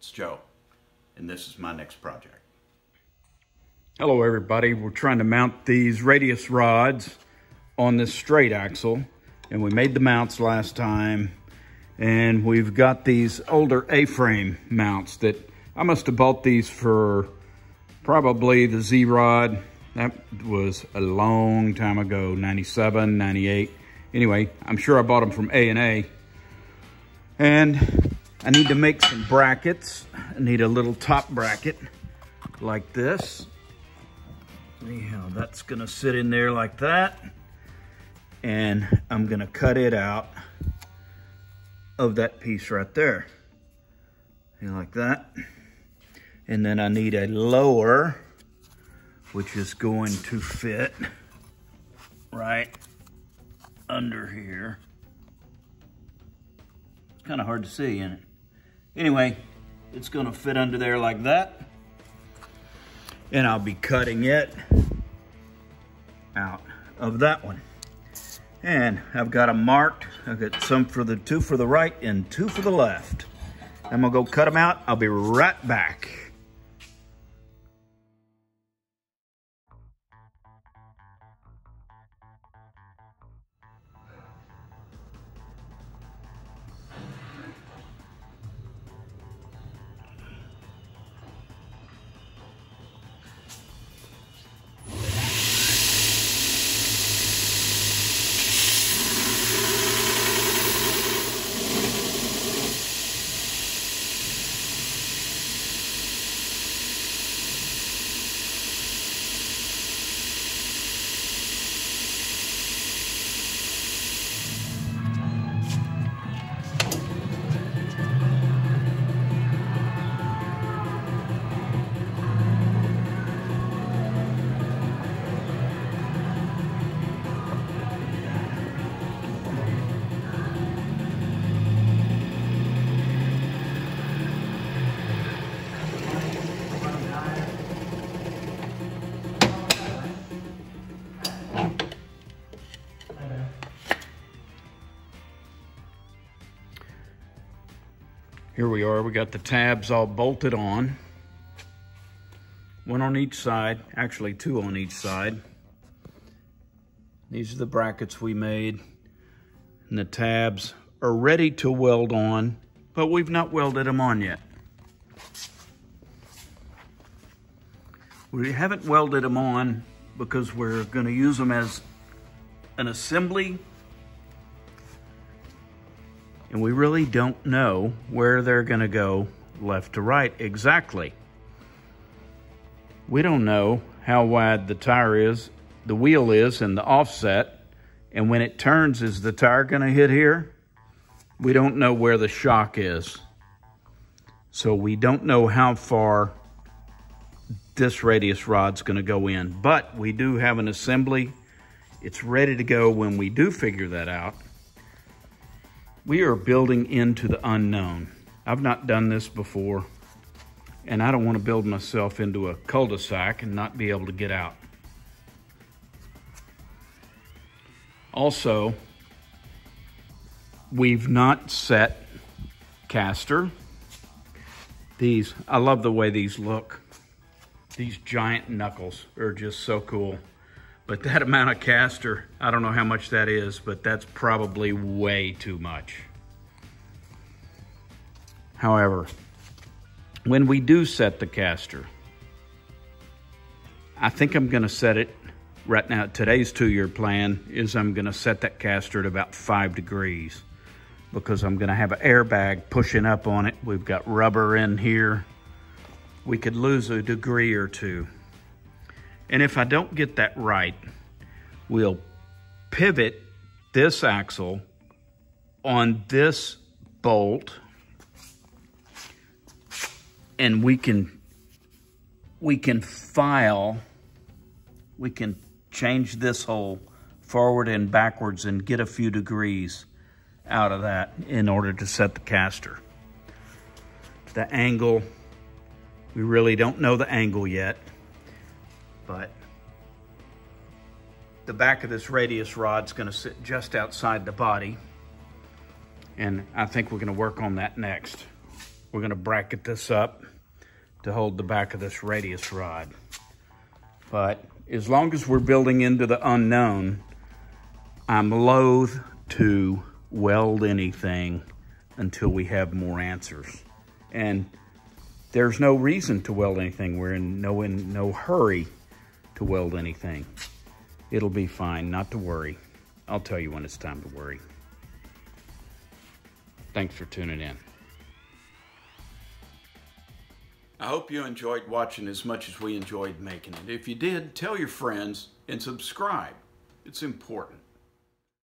It's Joe, and this is my next project. Hello everybody, we're trying to mount these radius rods on this straight axle, and we made the mounts last time, and we've got these older A-frame mounts that I must have bought these for probably the Z-Rod. That was a long time ago, 97, 98. Anyway, I'm sure I bought them from A&A. And I need to make some brackets. I need a little top bracket like this. See how that's gonna sit in there like that. And I'm gonna cut it out of that piece right there. See, like that. And then I need a lower, which is going to fit right under here. It's kind of hard to see, isn't it? Anyway, it's gonna fit under there like that. And I'll be cutting it out of that one. And I've got them marked. I've got some for the 2 for the right and 2 for the left. I'm gonna go cut them out. I'll be right back. Here we are, we got the tabs all bolted on. 1 on each side, actually 2 on each side. These are the brackets we made. And the tabs are ready to weld on, but we've not welded them on yet. We haven't welded them on because we're gonna use them as an assembly. And we really don't know where they're gonna go left to right exactly. We don't know how wide the tire is, the wheel is, and the offset. And when it turns, is the tire gonna hit here? We don't know where the shock is. So we don't know how far this radius rod's gonna go in. But we do have an assembly. It's ready to go when we do figure that out. We are building into the unknown. I've not done this before, and I don't want to build myself into a cul-de-sac and not be able to get out. Also, we've not set caster. These, I love the way these look. These giant knuckles are just so cool. But that amount of caster, I don't know how much that is, but that's probably way too much. However, when we do set the caster, I think I'm gonna set it right now. Today's 2-year plan is I'm gonna set that caster at about 5 degrees because I'm gonna have an airbag pushing up on it. We've got rubber in here. We could lose a degree or 2. And if I don't get that right, we'll pivot this axle on this bolt, and we can change this hole forward and backwards and get a few degrees out of that in order to set the caster. The angle, we really don't know the angle yet. But the back of this radius rod's gonna sit just outside the body. And I think we're gonna work on that next. We're gonna bracket this up to hold the back of this radius rod. But as long as we're building into the unknown, I'm loath to weld anything until we have more answers. And there's no reason to weld anything. We're in no hurry to weld anything. It'll be fine, not to worry. I'll tell you when it's time to worry. Thanks for tuning in. I hope you enjoyed watching as much as we enjoyed making it. If you did, tell your friends and subscribe. It's important.